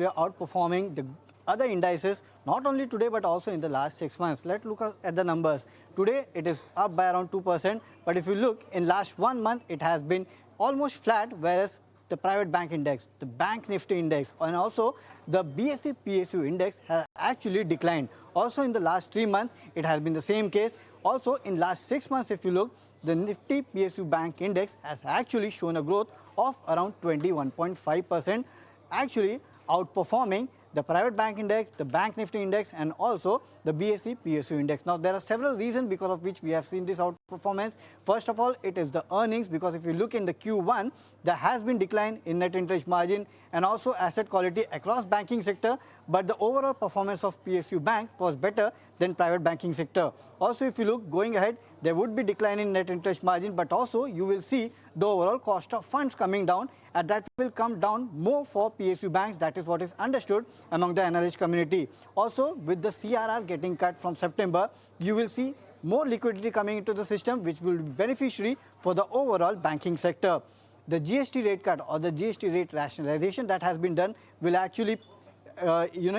outperforming the other indices, not only today but also in the last 6 months. Let's look at the numbers. Today it is up by around 2%, but if you look in last 1 month, it has been almost flat, whereas the private bank index, the bank nifty index, and also the BSE PSU index has actually declined. Also in the last 3 months, it has been the same case. Also in last 6 months, if you look, the Nifty PSU bank index has actually shown a growth of around 21.5%, actually outperforming the private bank index, the bank nifty index, and also the BSE PSU index. Now, there are several reasons because of which we have seen this outperformance. First of all, it is the earnings, because if you look in the Q1, there has been decline in net interest margin and also asset quality across banking sector, but the overall performance of PSU bank was better than private banking sector. Also, if you look going ahead, there would be decline in net interest margin, but also you will see the overall cost of funds coming down, and that will come down more for PSU banks. That is what is understood among the analyst community. Also, with the CRR getting cut from September, you will see more liquidity coming into the system, which will be beneficiary for the overall banking sector. The GST rate cut or the GST rate rationalization that has been done will actually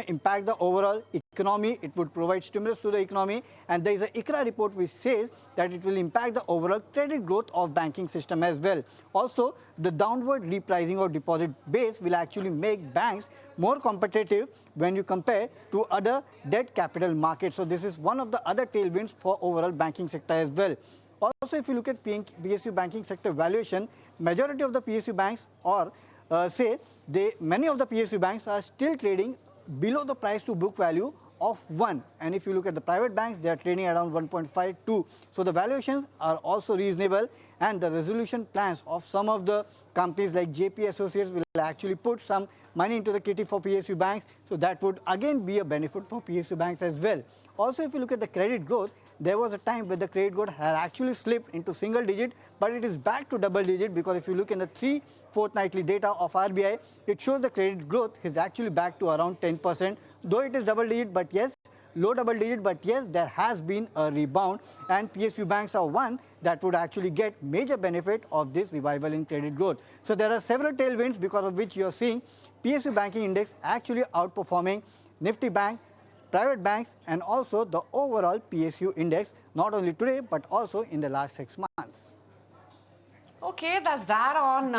impact the overall economy. It would provide stimulus to the economy, and there is an ICRA report which says that it will impact the overall credit growth of banking system as well. Also, the downward repricing of deposit base will actually make banks more competitive when you compare to other debt capital markets. So this is one of the other tailwinds for overall banking sector as well. Also, if you look at PSU banking sector valuation, majority of the PSU banks, or many of the PSU banks are still trading below the price to book value of 1. And if you look at the private banks, they are trading around 1.52. So the valuations are also reasonable, and the resolution plans of some of the companies like JP Associates will actually put some money into the kitty for PSU banks. So that would again be a benefit for PSU banks as well. Also, if you look at the credit growth, there was a time where the credit growth had actually slipped into single digit, but it is back to double digit, because if you look in the 3 fortnightly data of RBI, it shows the credit growth is actually back to around 10%, though it is double digit, but yes, low double digit, but yes, there has been a rebound, and PSU banks are one that would actually get major benefit of this revival in credit growth. So there are several tailwinds because of which you are seeing PSU banking index actually outperforming Nifty Bank, private banks, and also the overall PSU index, not only today but also in the last 6 months. Okay, that's that on